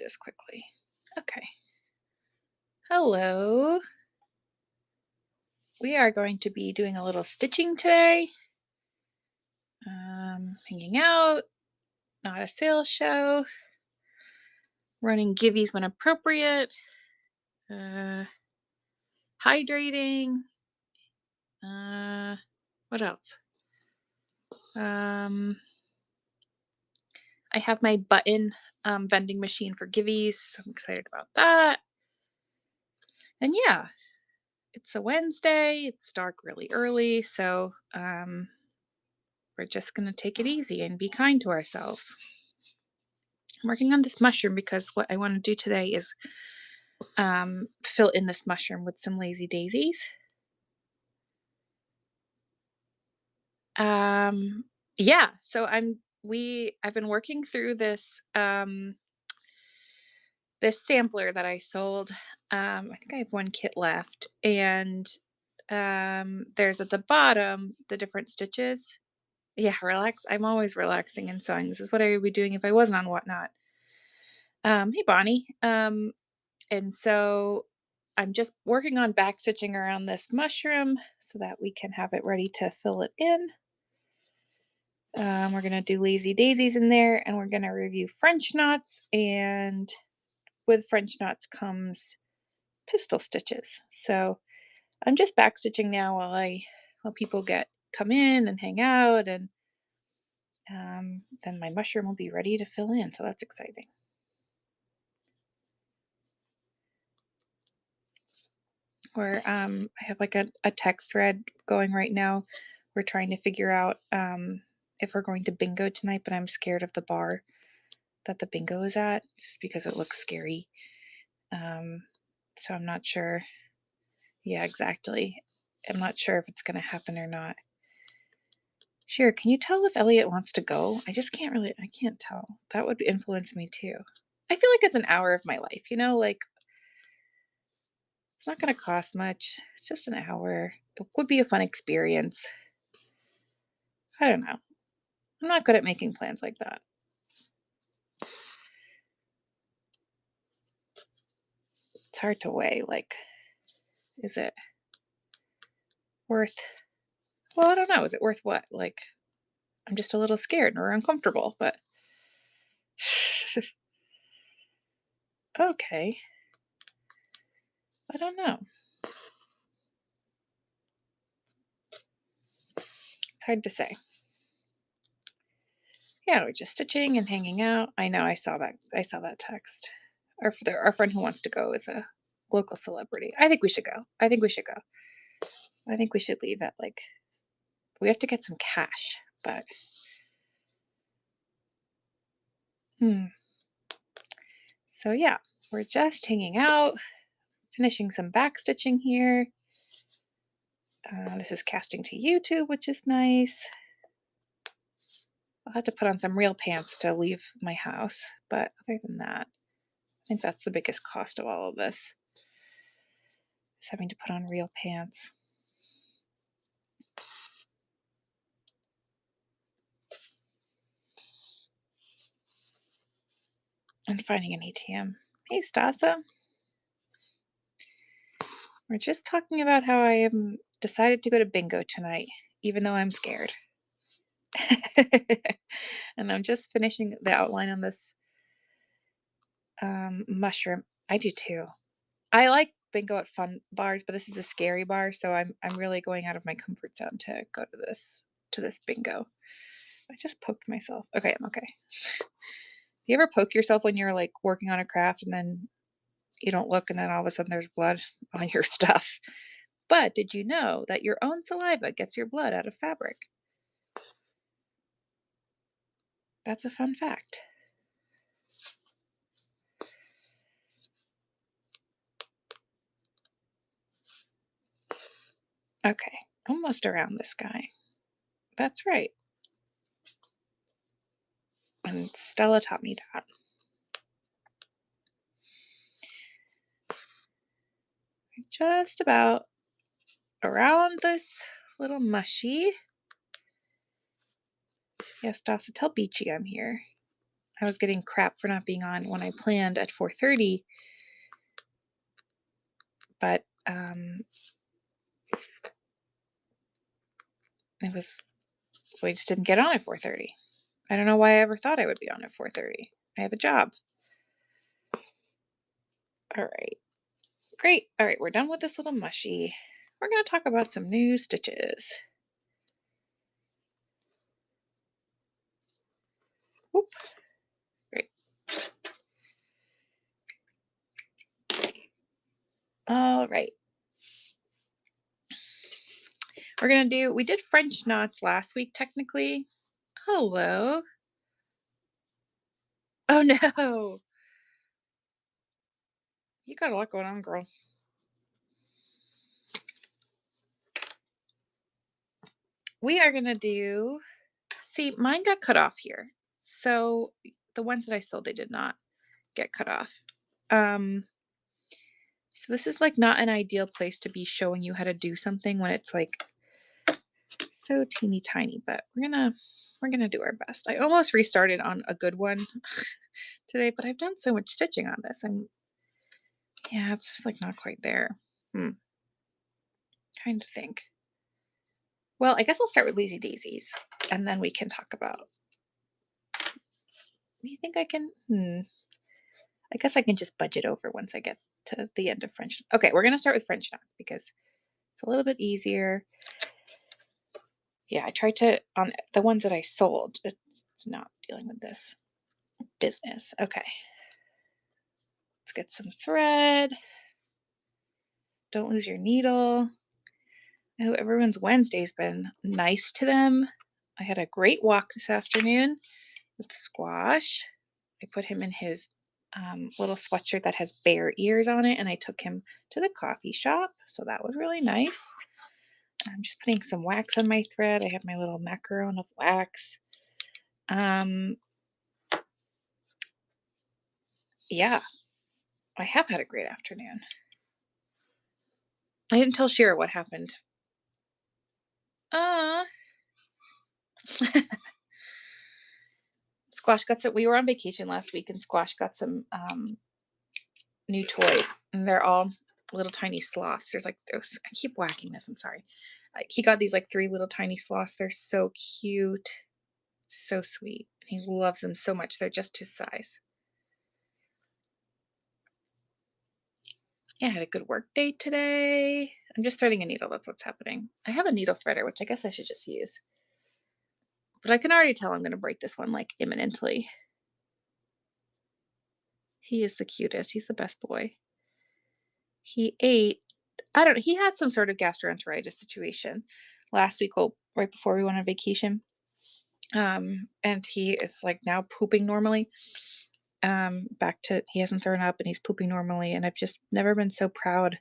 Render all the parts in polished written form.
this quickly. Okay. Hello. We are going to be doing a little stitching today. Hanging out, not a sales show, running givvies when appropriate, uh, hydrating. What else? I have my button vending machine for givvies. So I'm excited about that. And yeah, it's a Wednesday. It's dark really early, so we're just gonna take it easy and be kind to ourselves. I'm working on this mushroom because what I want to do today is fill in this mushroom with some lazy daisies. Yeah, so I've been working through this sampler that I sold. I think I have one kit left, and there's at the bottom the different stitches. Yeah, relax. I'm always relaxing and sewing. This is what I would be doing if I wasn't on Whatnot. Hey Bonnie. And so I'm just working on back stitching around this mushroom so that we can have it ready to fill it in. We're gonna do lazy daisies in there, and we're gonna review French knots, and with French knots comes pistol stitches. So I'm just back stitching now while people come in and hang out, and then my mushroom will be ready to fill in. So that's exciting. I have like a text thread going right now. We're trying to figure out if we're going to bingo tonight, but I'm scared of the bar that the bingo is at just because it looks scary. So I'm not sure. Yeah, exactly. I'm not sure if it's going to happen or not. Sure, can you tell if Elliot wants to go? I can't tell. That would influence me too. I feel like it's an hour of my life, like it's not going to cost much. It's just an hour. It would be a fun experience. I don't know. I'm not good at making plans like that. It's hard to weigh, like, is it worth, well, I don't know. Is it worth what? Like, I'm just a little scared or uncomfortable, but okay. I don't know. It's hard to say. Yeah, we're just stitching and hanging out. I know, I saw that. I saw that text. Our friend who wants to go is a local celebrity. I think we should go. I think we should go. I think we should leave at like, we have to get some cash, but So yeah, we're just hanging out, finishing some back stitching here. This is casting to YouTube, which is nice. I'll have to put on some real pants to leave my house, but other than that, I think that's the biggest cost of all of this, is having to put on real pants. And finding an ATM. Hey, Stasa. We're just talking about how I am decided to go to bingo tonight, even though I'm scared. And I'm just finishing the outline on this mushroom. I do too. I like bingo at fun bars, but this is a scary bar, so I'm really going out of my comfort zone to go to this bingo. I just poked myself. Okay, I'm okay. Do you ever poke yourself when you're like working on a craft and then you don't look and then all of a sudden there's blood on your stuff? But did you know that your own saliva gets your blood out of fabric? That's a fun fact. Okay, almost around this guy. That's right. And Stella taught me that. Just about around this little mushy. Yes, Dasa, tell Beachy I'm here. I was getting crap for not being on when I planned at 4:30, but it was we just didn't get on at 4:30. I don't know why I ever thought I would be on at 4:30. I have a job. All right. Great. All right, we're done with this little mushy. We're going to talk about some new stitches. Whoop. Great. All right. We did French knots last week, technically. Hello. Oh, no. You got a lot going on, girl. We are going to do, see, mine got cut off here. So the ones that I sold, they did not get cut off. So this is like not an ideal place to be showing you how to do something when it's like so teeny tiny, but we're gonna do our best. I almost restarted on a good one today, but I've done so much stitching on this. Yeah, it's just like not quite there. Trying to think. Well, I guess I'll start with Lazy Daisies, and then we can talk about. Do you think I can? I guess I can just budget over once I get to the end of French. Okay, we're gonna start with French knots because it's a little bit easier. Yeah, I tried to on the ones that I sold. It's not dealing with this business. Okay, let's get some thread. Don't lose your needle. I hope everyone's Wednesday's been nice to them. I had a great walk this afternoon with Squash. I put him in his little sweatshirt that has bear ears on it, and I took him to the coffee shop, so that was really nice. I'm just putting some wax on my thread. I have my little macaron of wax. Yeah, I have had a great afternoon. I didn't tell Shira what happened. Squash got some. We were on vacation last week, and Squash got some new toys, and they're all little tiny sloths. There's like those. I keep whacking this. I'm sorry. He got these like 3 little tiny sloths. They're so cute, so sweet. He loves them so much. They're just his size. Yeah, I had a good work day today. I'm just threading a needle. That's what's happening. I have a needle threader, which I guess I should just use. But I can already tell I'm going to break this one like imminently. He is the cutest. He's the best boy. He ate, I don't know, he had some sort of gastroenteritis situation last week, well, right before we went on vacation. And he is like now pooping normally. He hasn't thrown up and he's pooping normally. And I've just never been so proud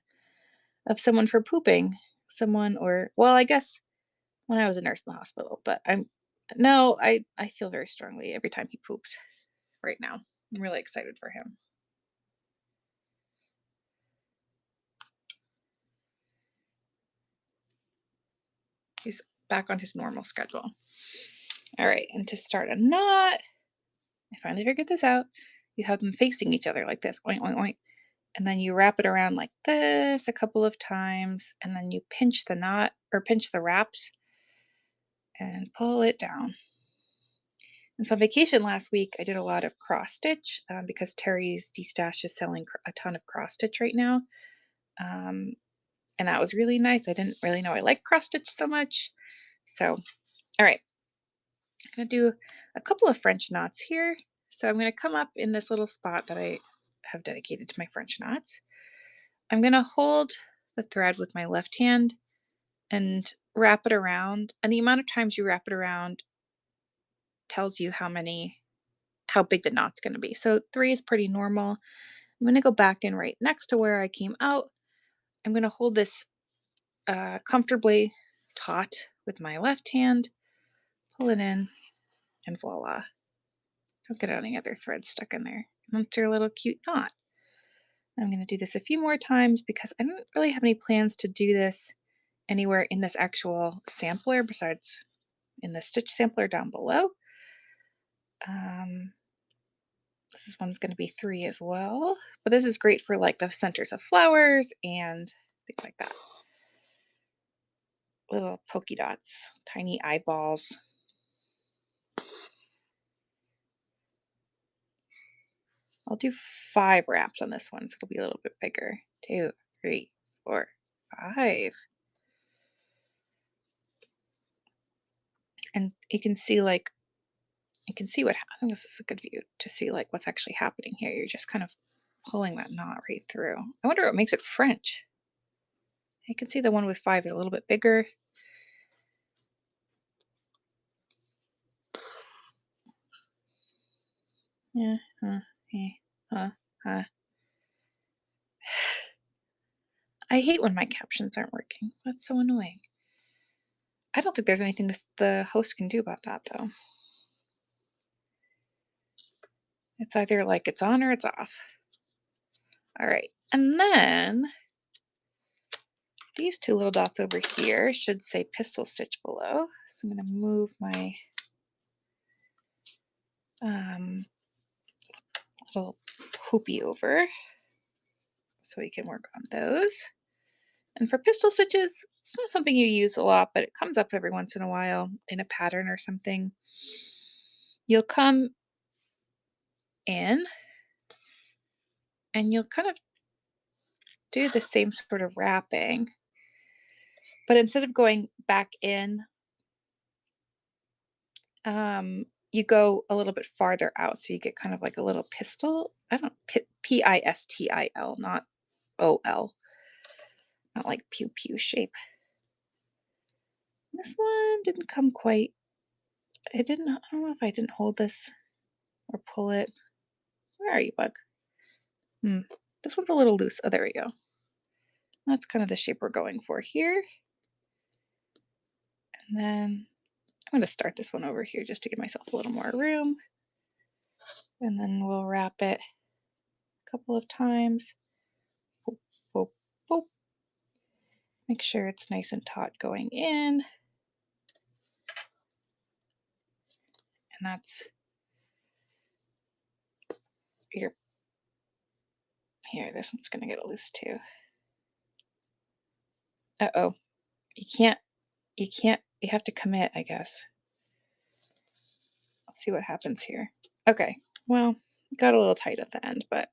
of someone for pooping. Well, I guess when I was a nurse in the hospital, but I feel very strongly every time he poops right now. I'm really excited for him. He's back on his normal schedule. All right, and to start a knot, I finally figured this out. You have them facing each other like this, oink, oink, oink. And then you wrap it around like this a couple of times, and then you pinch the knot or pinch the wraps and pull it down. And so on vacation last week, I did a lot of cross stitch because Terry's D-Stash is selling a ton of cross stitch right now. And that was really nice. I didn't really know I liked cross stitch so much. So, all right. I'm going to do a couple of French knots here. So I'm going to come up in this little spot that I have dedicated to my French knots. I'm going to hold the thread with my left hand and wrap it around. And the amount of times you wrap it around tells you how big the knot's going to be. So 3 is pretty normal. I'm going to go back in right next to where I came out. I'm going to hold this comfortably taut with my left hand, pull it in, and voila. Don't get any other thread stuck in there. That's your little cute knot. I'm going to do this a few more times because I don't really have any plans to do this anywhere in this actual sampler besides in the stitch sampler down below. This one's going to be 3 as well. But this is great for like the centers of flowers and things like that. Little polka dots, tiny eyeballs. I'll do 5 wraps on this one, so it'll be a little bit bigger. 2, 3, 4, 5. And you can see like what I think this is a good view to see like what's actually happening here. You're just kind of pulling that knot right through. I wonder what makes it French. You can see the one with 5 is a little bit bigger. Yeah, I hate when my captions aren't working. That's so annoying. I don't think there's anything the host can do about that, though. It's either like it's on or it's off. All right, and then these 2 little dots over here should say pistol stitch below. So I'm going to move my little hoopy over so we can work on those. And for pistol stitches, it's not something you use a lot, but it comes up every once in a while in a pattern or something. You'll come in and you'll kind of do the same sort of wrapping, but instead of going back in, you go a little bit farther out, so you get kind of like a little pistil. I don't Pistil, not OL, not like pew pew shape. This one didn't come quite. It didn't. I don't know if I didn't hold this or pull it. Where are you, bug? This one's a little loose. Oh, there we go. That's kind of the shape we're going for here. And then I'm going to start this one over here just to give myself a little more room. And then we'll wrap it a couple of times. Boop, boop, boop. Make sure it's nice and taut going in. And that's your, here, this one's going to get loose too. Uh-oh. You have to commit, I guess. Let's see what happens here. Okay, well, got a little tight at the end, but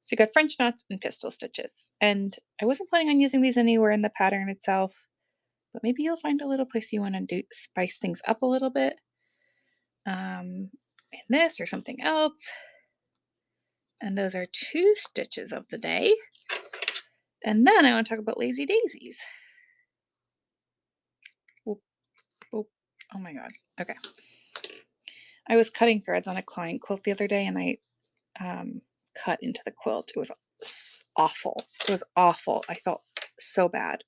so you got French knots and pistol stitches. And I wasn't planning on using these anywhere in the pattern itself, but maybe you'll find a little place you want to spice things up a little bit. In this or something else. And those are 2 stitches of the day. And then I want to talk about lazy daisies. Whoop, whoop. Oh my god. Okay. I was cutting threads on a client quilt the other day, and I cut into the quilt. It was awful. It was awful. I felt so bad.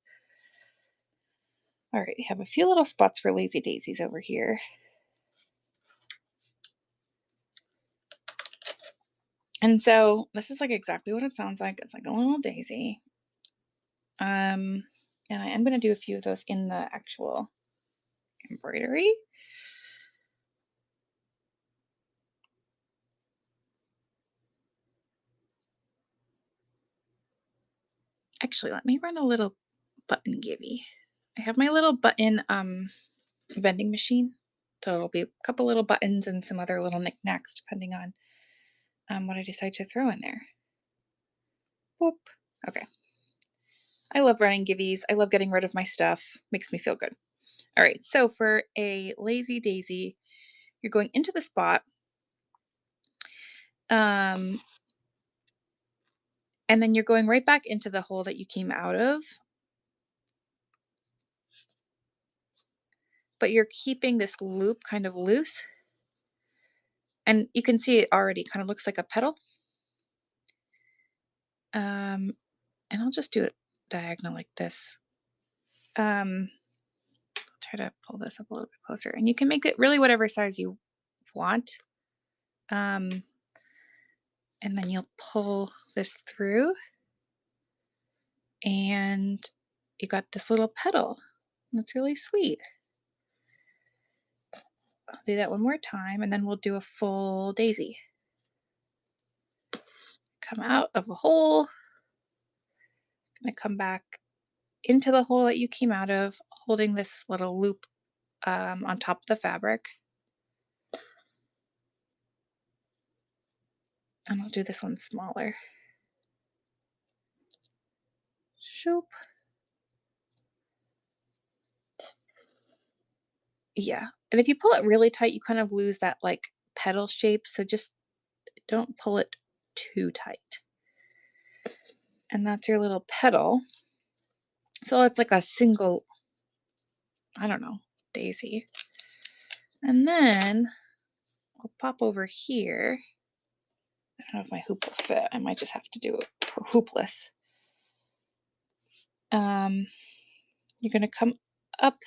All right, we have a few little spots for lazy daisies over here. And so this is like exactly what it sounds like. It's like a little daisy. And I am going to do a few of those in the actual embroidery. Actually, let me run a little button givey. I have my little button vending machine. So it'll be a couple little buttons and some other little knickknacks depending on what I decide to throw in there. Boop. Okay. I love running givvies. I love getting rid of my stuff. Makes me feel good. All right. So for a lazy daisy, you're going into the spot. And then you're going right back into the hole that you came out of. But you're keeping this loop kind of loose. And you can see it already kind of looks like a petal. And I'll just do it diagonal like this. Try to pull this up a little bit closer. And you can make it really whatever size you want. And then you'll pull this through. And you got this little petal. That's really sweet. I'll do that one more time, and then we'll do a full daisy. come out of a hole. Gonna come back into the hole that you came out of, holding this little loop on top of the fabric. And I'll do this one smaller. Shoop. Yeah. And if you pull it really tight, you kind of lose that like petal shape. So just don't pull it too tight. And that's your little petal. So it's like a single, I don't know, daisy. And then I'll pop over here. I don't know if my hoop will fit. I might just have to do it hoopless. You're going to come up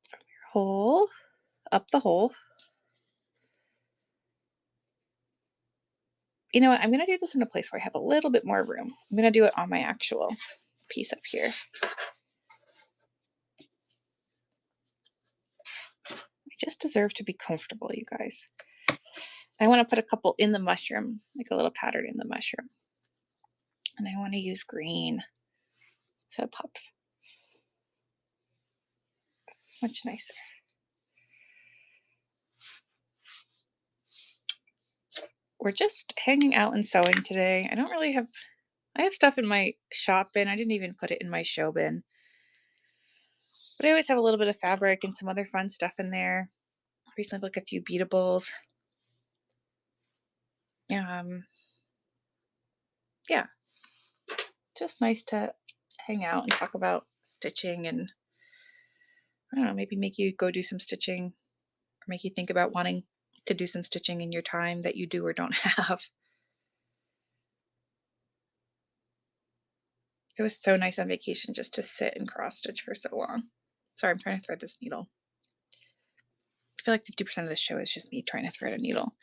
from your hole, up the hole. You know what? I'm going to do this in a place where I have a little bit more room. I'm going to do it on my actual piece up here. I just deserve to be comfortable, you guys. I want to put a couple in the mushroom, like a little pattern in the mushroom. And I want to use green. So it pops. Much nicer. We're just hanging out and sewing today. I have stuff in my shop bin. I didn't even put it in my show bin. But I always have a little bit of fabric and some other fun stuff in there. Recently, like a few beadables. Yeah, just nice to hang out and talk about stitching and I don't know, maybe make you go do some stitching or make you think about wanting to do some stitching in your time that you do or don't have. It was so nice on vacation just to sit and cross stitch for so long. Sorry, I'm trying to thread this needle. I feel like 50% of the show is just me trying to thread a needle.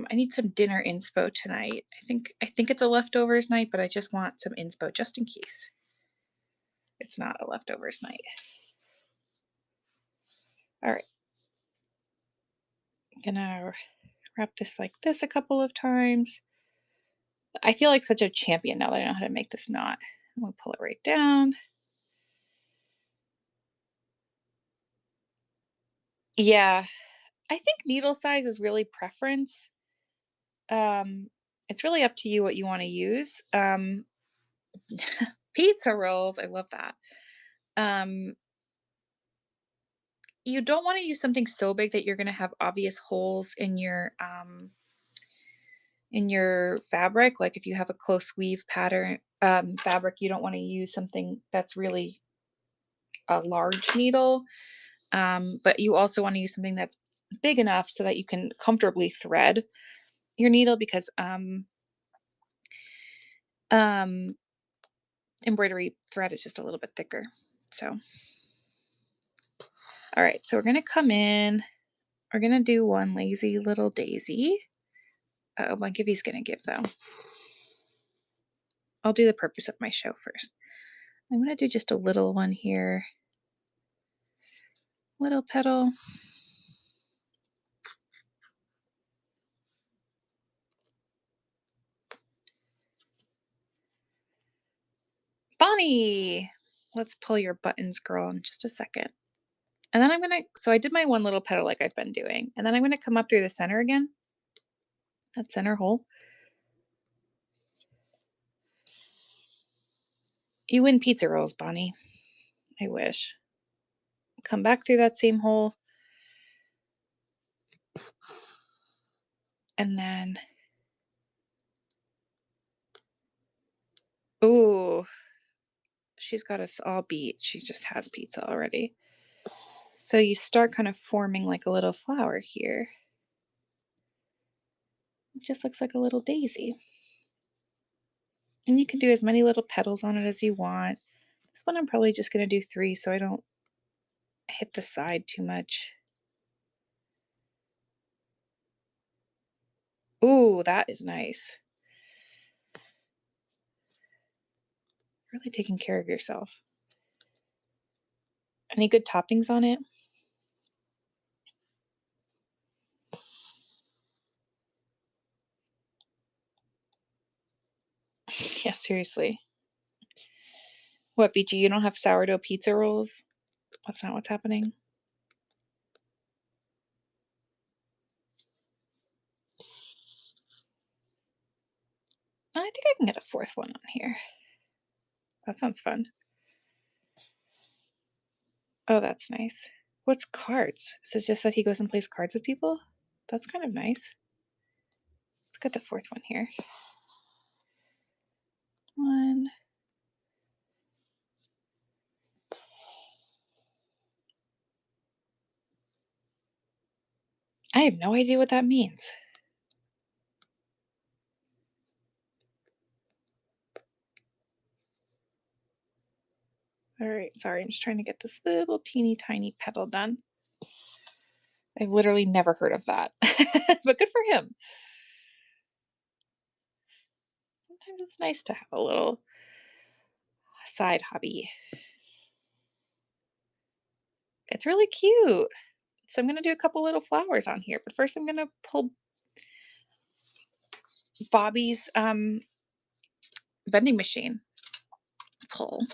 I need some dinner inspo tonight. I think it's a leftovers night, but I just want some inspo just in case it's not a leftovers night. All right. I'm gonna wrap this like this a couple of times. I feel like such a champion now that I know how to make this knot. I'm gonna pull it right down. Yeah, I think needle size is really preference. Um, it's really up to you what you want to use. Pizza rolls, I love that. Um, you don't want to use something so big that you're going to have obvious holes in your fabric. Like if you have a close weave pattern fabric, you don't want to use something that's really a large needle. But you also want to use something that's big enough so that you can comfortably thread your needle because embroidery thread is just a little bit thicker. So, all right, so we're going to come in. We're going to do one lazy little daisy. My Gibby's going to give though. I'll do the purpose of my show first. I'm going to do just a little one here. Little petal. Bonnie! Let's pull your buttons, girl, in just a second. And then so I did my one little petal like I've been doing. And then I'm going to come up through the center again. That center hole. You win pizza rolls, Bonnie. I wish. Come back through that same hole. And then, ooh, she's got us all beat. She just has pizza already. So you start kind of forming like a little flower here. It just looks like a little daisy. And you can do as many little petals on it as you want. This one I'm probably just going to do 3 so I don't hit the side too much. Ooh, that is nice. Really taking care of yourself. Any good toppings on it? Yeah, seriously. What, BG, you don't have sourdough pizza rolls? That's not what's happening? I think I can get a fourth one on here. That sounds fun. Oh, that's nice. What's cards? Is it just that he goes and plays cards with people? That's kind of nice. Let's get the fourth one here. One. I have no idea what that means. All right, sorry, I'm just trying to get this little teeny tiny petal done. I've literally never heard of that, but good for him. Sometimes it's nice to have a little side hobby. It's really cute. So I'm gonna do a couple little flowers on here, but first I'm gonna pull Bobby's vending machine pull.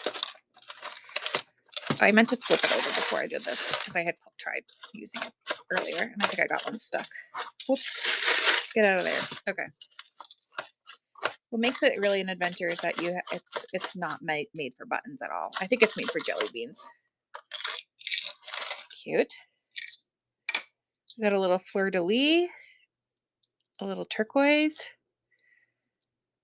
I meant to flip it over before I did this because I had tried using it earlier and I think I got one stuck. Whoops! Get out of there. Okay. What makes it really an adventure is that it's not made for buttons at all. I think it's made for jelly beans. Cute. We got a little fleur-de-lis, a little turquoise.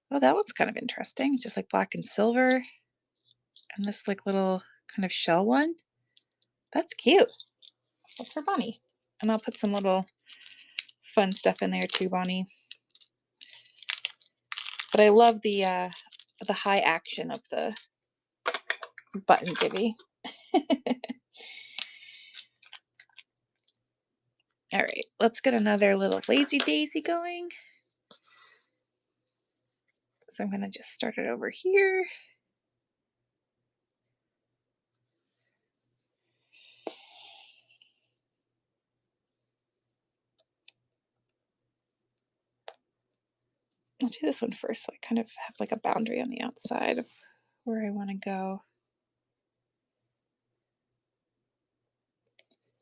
Oh, that one's kind of interesting. It's just like black and silver. And this like little kind of shell one. That's cute. That's for Bonnie. And I'll put some little fun stuff in there too, Bonnie. But I love the high action of the button givey. All right, let's get another little lazy daisy going. So I'm gonna just start it over here. I'll do this one first, so I kind of have like a boundary on the outside of where I want to go.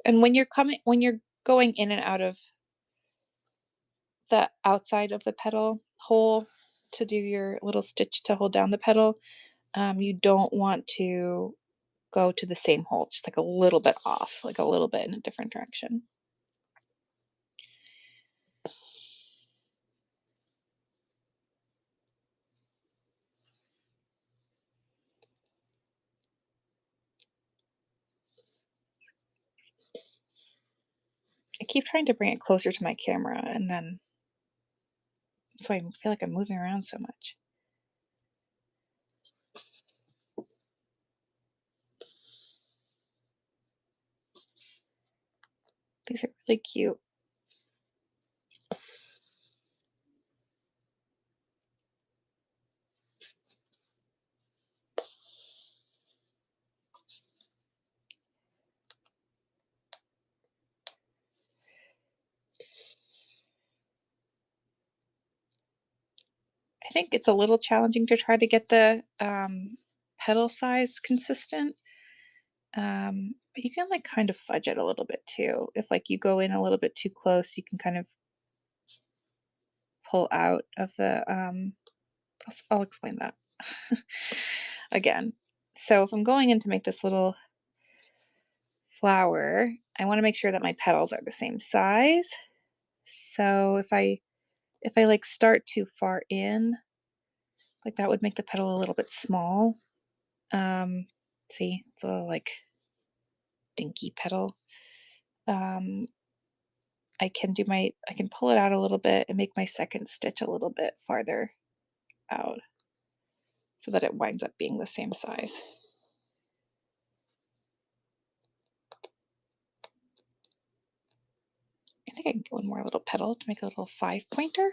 And when you're going in and out of the outside of the petal hole to do your little stitch to hold down the petal, you don't want to go to the same hole, just like a little bit off, like a little bit in a different direction. I keep trying to bring it closer to my camera, and then that's why I feel like I'm moving around so much. These are really cute. I think it's a little challenging to try to get the petal size consistent. But you can like kind of fudge it a little bit too. If like you go in a little bit too close, you can kind of pull out of the I'll explain that again. So if I'm going in to make this little flower, I want to make sure that my petals are the same size. So if I like start too far in, like that would make the petal a little bit small. See, it's a little like dinky petal. I can pull it out a little bit and make my second stitch a little bit farther out so that it winds up being the same size. I think I can get one more little petal to make a little 5-pointer.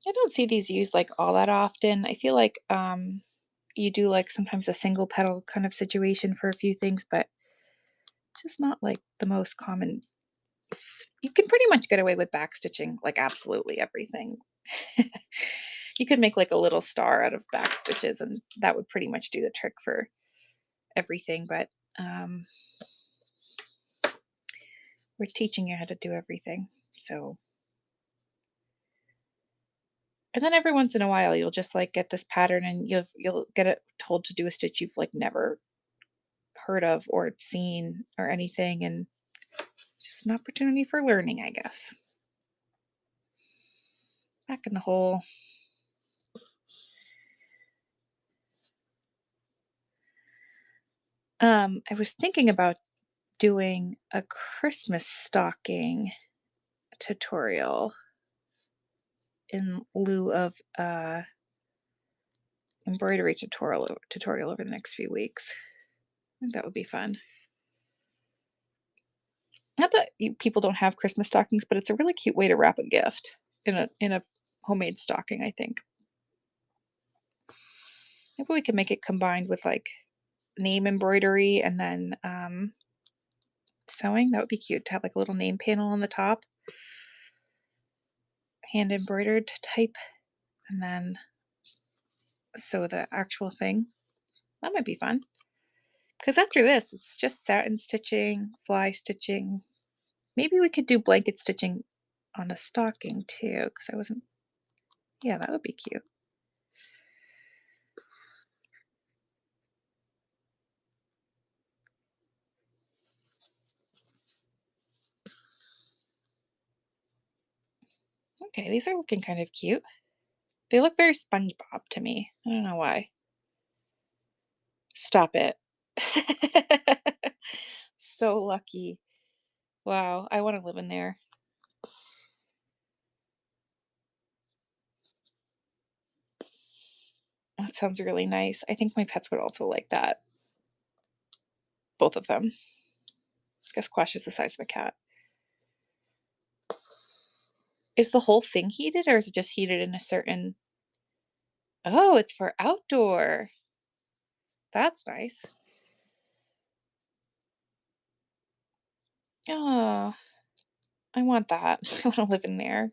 I don't see these used like all that often. I feel like you do like sometimes a single petal kind of situation for a few things, but just not like the most common. You can pretty much get away with backstitching like absolutely everything. You could make like a little star out of back stitches, and that would pretty much do the trick for everything. But um, we're teaching you how to do everything. So, and then every once in a while, you'll just like get this pattern, and you'll get it told to do a stitch you've like never heard of or seen or anything, and just an opportunity for learning, I guess. Back in the hole. I was thinking about doing a Christmas stocking tutorial in lieu of embroidery tutorial over the next few weeks. I think that would be fun. Not that people don't have Christmas stockings, but it's a really cute way to wrap a gift in a homemade stocking, I think. Maybe we could make it combined with like name embroidery and then sewing. That would be cute to have like a little name panel on the top, hand embroidered type, and then sew the actual thing. That might be fun. Because after this, it's just satin stitching, fly stitching. Maybe we could do blanket stitching on a stocking too, because I wasn't. Yeah, that would be cute. Okay, these are looking kind of cute. They look very SpongeBob to me. I don't know why. Stop it. So lucky. Wow, I want to live in there. That sounds really nice. I think my pets would also like that. Both of them. I guess Quash is the size of a cat. Is the whole thing heated or is it just heated in a certain. Oh, it's for outdoor. That's nice. Oh, I want that. I want to live in there.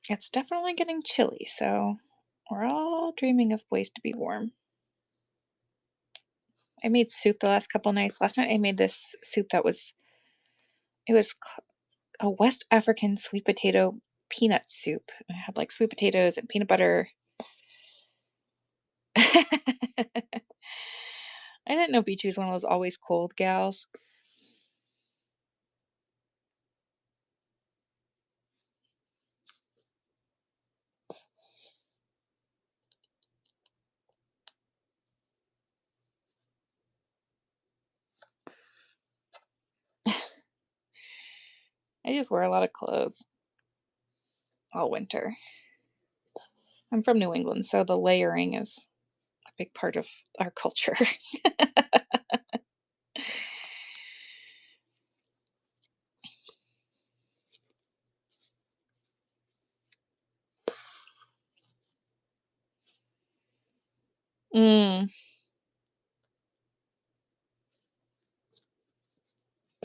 It's definitely getting chilly, so we're all dreaming of ways to be warm. I made soup the last couple nights. Last night I made this soup that was it was a West African sweet potato peanut soup. I had like sweet potatoes and peanut butter. I didn't know Beachy was one of those always cold gals. I just wear a lot of clothes all winter. I'm from New England, so the layering is a big part of our culture. Mm,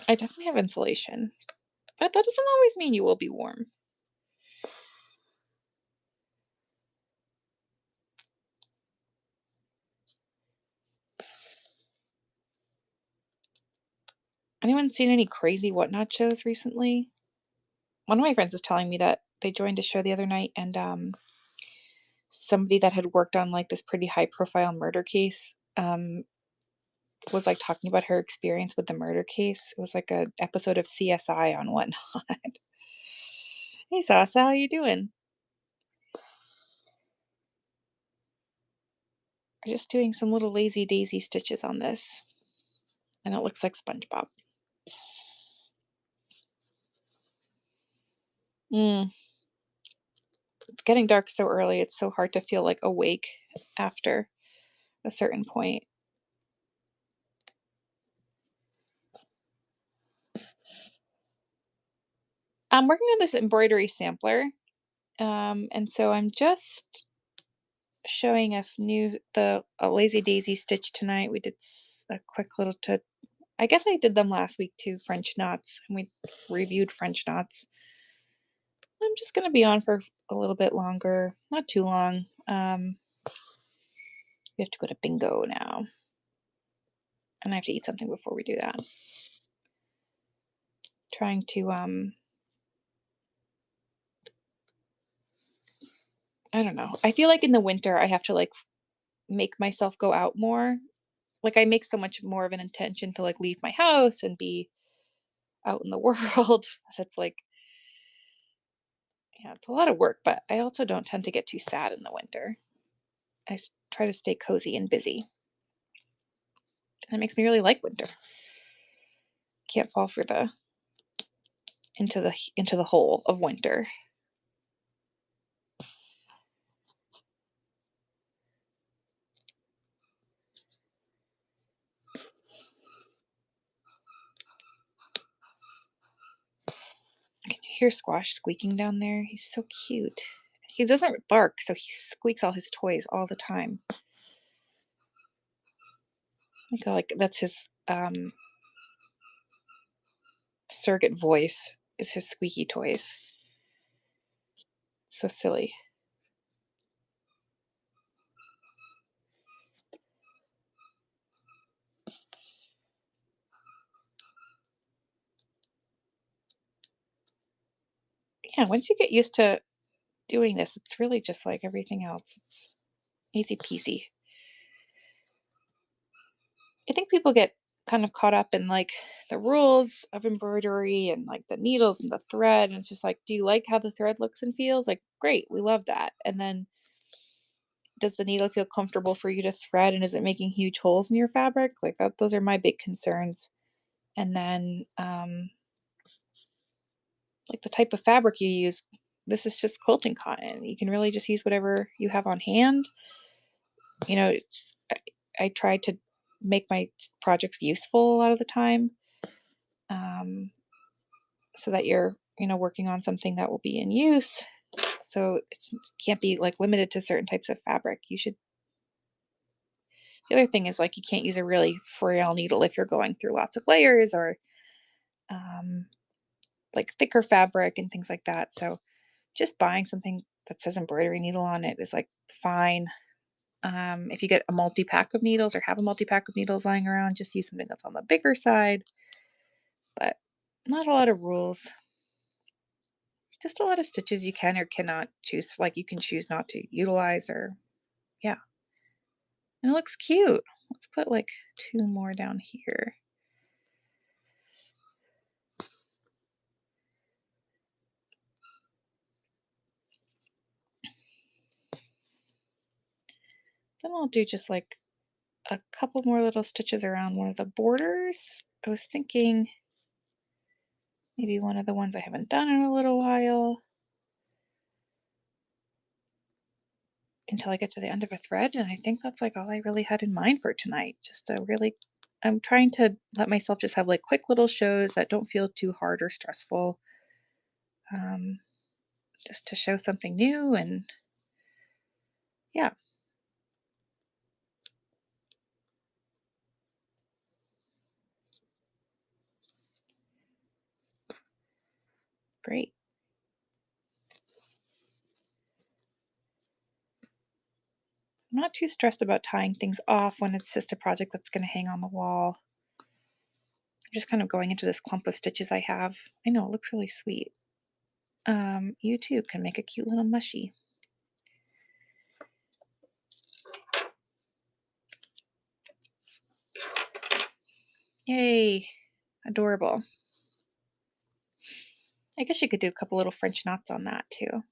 I definitely have insulation, but that doesn't always mean you will be warm. Anyone seen any crazy whatnot shows recently? One of my friends was telling me that they joined a show the other night and somebody that had worked on like this pretty high profile murder case was like talking about her experience with the murder case. It was like a episode of CSI on whatnot. Hey Sasa, how you doing? We're just doing some little lazy daisy stitches on this, and it looks like SpongeBob. Mm, it's getting dark so early, it's so hard to feel like awake after a certain point. I'm working on this embroidery sampler, and so I'm just showing a lazy daisy stitch tonight. We did a quick little I guess I did them last week too, French knots, and we reviewed French knots. I'm just gonna be on for a little bit longer, not too long. We have to go to bingo now, and I have to eat something before we do that. Trying to I don't know. I feel like in the winter I have to like make myself go out more. Like I make so much more of an intention to like leave my house and be out in the world. It's like, yeah, it's a lot of work, but I also don't tend to get too sad in the winter. Try to stay cozy and busy. That makes me really like winter. Can't fall for the into the hole of winter. Can you hear Squash squeaking down there? He's so cute. He doesn't bark, so he squeaks all his toys all the time. I feel like that's his surrogate voice is his squeaky toys. So silly. Yeah, once you get used to doing this, it's really just like everything else. It's easy peasy. I think people get kind of caught up in like the rules of embroidery and like the needles and the thread. And it's just like, do you like how the thread looks and feels? Like, great, we love that. And then does the needle feel comfortable for you to thread, and is it making huge holes in your fabric? Like that, those are my big concerns. And then like the type of fabric you use, this is just quilting cotton. You can really just use whatever you have on hand. You know, I try to make my projects useful a lot of the time, um, so that you're, working on something that will be in use. So it can't be like limited to certain types of fabric. You should. The other thing is like you can't use a really frail needle if you're going through lots of layers or um, like thicker fabric and things like that. So just buying something that says embroidery needle on it is like fine. If you get a multi-pack of needles or have a multi-pack of needles lying around, just use something that's on the bigger side. But not a lot of rules. Just a lot of stitches you can or cannot choose. Like you can choose not to utilize or, yeah. And it looks cute. Let's put like 2 more down here. Then I'll do just like a couple more little stitches around one of the borders. I was thinking maybe one of the ones I haven't done in a little while until I get to the end of a thread. And I think that's like all I really had in mind for tonight. I'm trying to let myself just have like quick little shows that don't feel too hard or stressful. Um, just to show something new and yeah, great. I'm not too stressed about tying things off when it's just a project that's going to hang on the wall. I'm just kind of going into this clump of stitches I have. I know it looks really sweet. You too can make a cute little mushy. Yay, adorable. I guess you could do a couple little French knots on that too.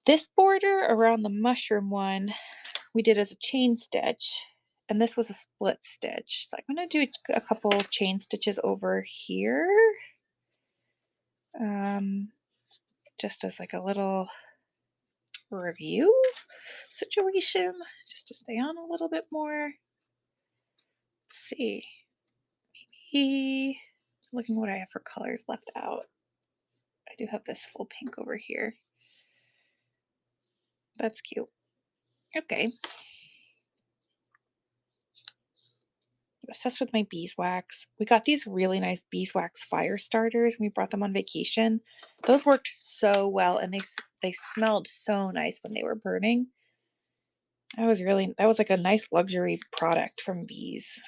This border around the mushroom one we did as a chain stitch, and this was a split stitch. So I'm going to do a couple chain stitches over here, just as like a little review situation, just to stay on a little bit more. Let's see, maybe looking what I have for colors left out. I do have this full pink over here. That's cute. Okay. Obsessed with my beeswax. We got these really nice beeswax fire starters. We brought them on vacation. Those worked so well, and they smelled so nice when they were burning. That was like a nice luxury product from bees.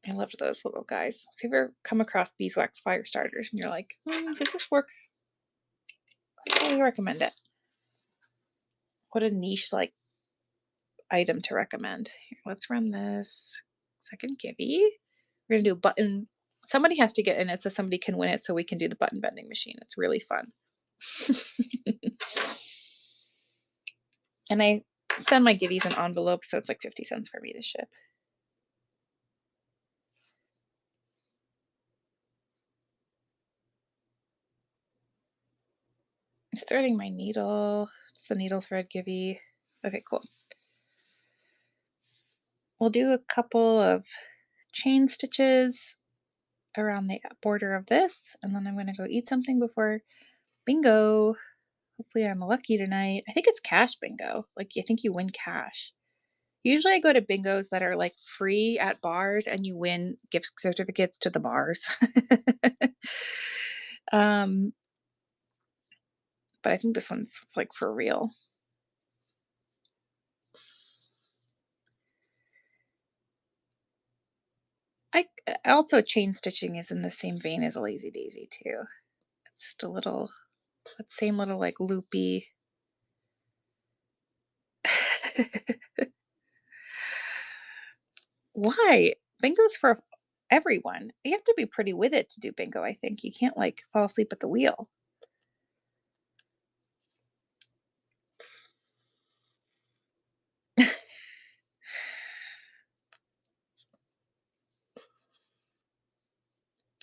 I loved those little guys. So if you ever come across beeswax fire starters and you're like, does this work? I highly recommend it. What a niche like item to recommend. Here, let's run this second givey. We're gonna do a button. Somebody has to get in it so somebody can win it so we can do the button bending machine. It's really fun. And I send my givvies in envelopes, so it's like 50 cents for me to ship. I'm threading my needle. It's the needle thread givey. Okay, cool. We'll do a couple of chain stitches around the border of this, and then I'm going to go eat something before bingo. Hopefully I'm lucky tonight. I think it's cash bingo. Like, I think you win cash. Usually I go to bingos that are like free at bars and you win gift certificates to the bars. um, but I think this one's like for real. I also chain stitching is in the same vein as a lazy daisy too. It's just a little, that same little like loopy. Why? Bingo's for everyone. You have to be pretty with it to do bingo, I think. You can't like fall asleep at the wheel.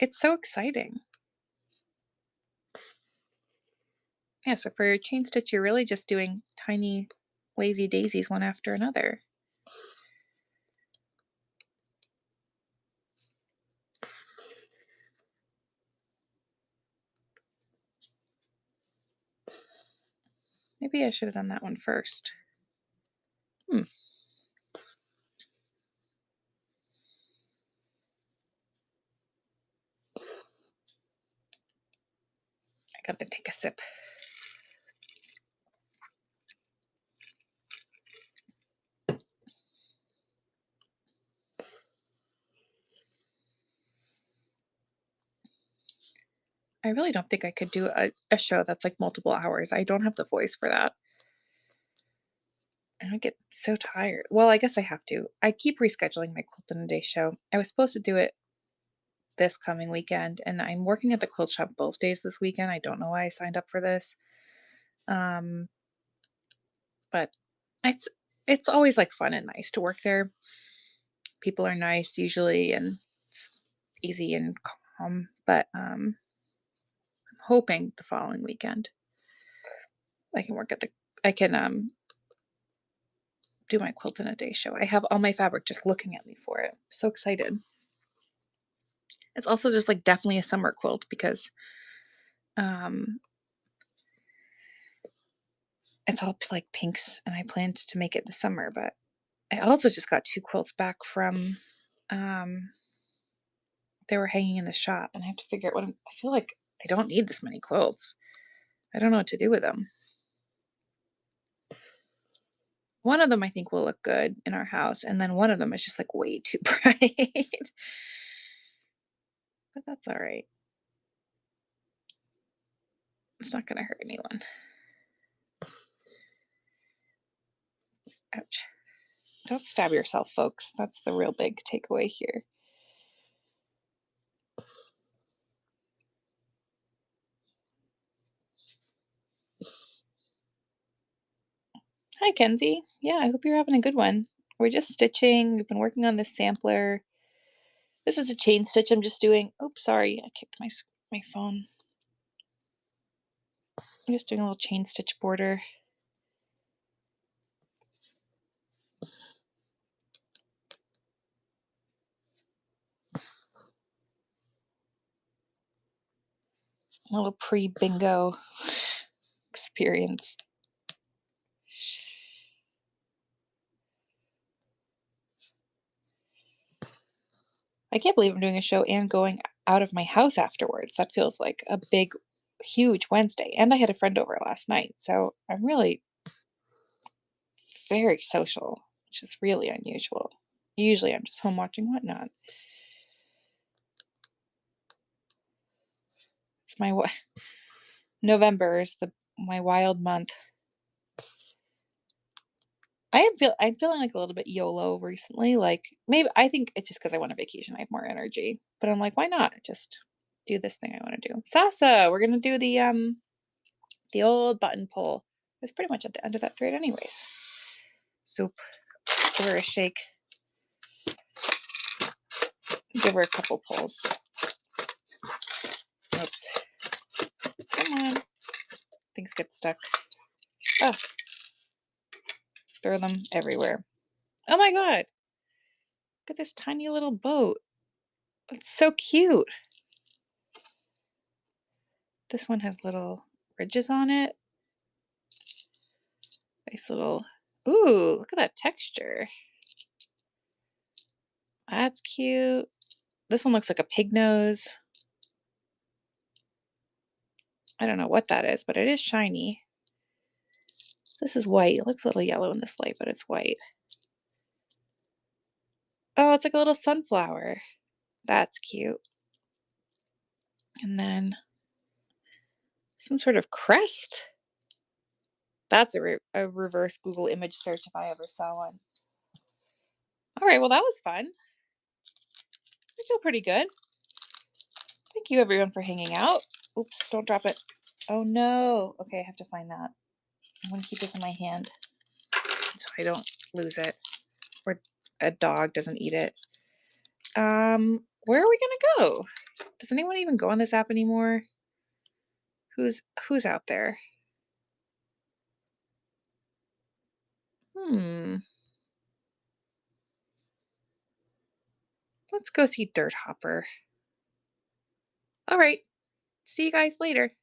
It's so exciting. Yeah, so for your chain stitch, you're really just doing tiny lazy daisies one after another. Maybe I should have done that one first. I gotta take a sip. I really don't think I could do a show that's like multiple hours. I don't have the voice for that. And I get so tired. Well, I guess I have to. I keep rescheduling my Quilt in a Day show. I was supposed to do it this coming weekend, and I'm working at the quilt shop both days this weekend. I don't know why I signed up for this. But it's it's always like fun and nice to work there. People are nice usually, and it's easy and calm. But I'm hoping the following weekend I can work at the I can do my Quilt in a Day show. I have all my fabric just looking at me for it. So excited. It's also just like definitely a summer quilt because um it's all like pinks, and I planned to make it this summer, but I also just got 2 quilts back from um they were hanging in the shop, and I have to figure out I feel like I don't need this many quilts. I don't know what to do with them. One of them I think will look good in our house, and then one of them is just like way too bright. But that's all right. It's not going to hurt anyone. Ouch. Don't stab yourself, folks. That's the real big takeaway here. Hi, Kenzie. Yeah, I hope you're having a good one. We're just stitching. We've been working on this sampler. This is a chain stitch I'm just doing. Oops, sorry, I kicked my phone. I'm just doing a little chain stitch border. A little pre-bingo experience. I can't believe I'm doing a show and going out of my house afterwards. That feels like a big, huge Wednesday. And I had a friend over last night, so I'm really very social, which is really unusual. Usually I'm just home watching whatnot. It's November is my wild month. I'm feeling like a little bit YOLO recently. Like maybe I think it's just because I want a vacation. I have more energy. But I'm like, why not just do this thing I want to do? Sasa, we're gonna do the old button pull. It's pretty much at the end of that thread anyways. Soup. Give her a shake. Give her a couple pulls. Oops. Come on. Things get stuck. Oh, throw them everywhere. Oh my god. Look at this tiny little boat. It's so cute. This one has little ridges on it. Nice little. Ooh, look at that texture. That's cute. This one looks like a pig nose. I don't know what that is, but it is shiny. This is white. It looks a little yellow in this light, but it's white. Oh, it's like a little sunflower. That's cute. And then some sort of crest. That's a reverse Google image search if I ever saw one. All right, well, that was fun. I feel pretty good. Thank you, everyone, for hanging out. Oops, don't drop it. Oh, no. Okay, I have to find that. I'm going to keep this in my hand so I don't lose it or a dog doesn't eat it. Where are we going to go? Does anyone even go on this app anymore? Who's out there? Let's go see Dirt Hopper. All right. See you guys later.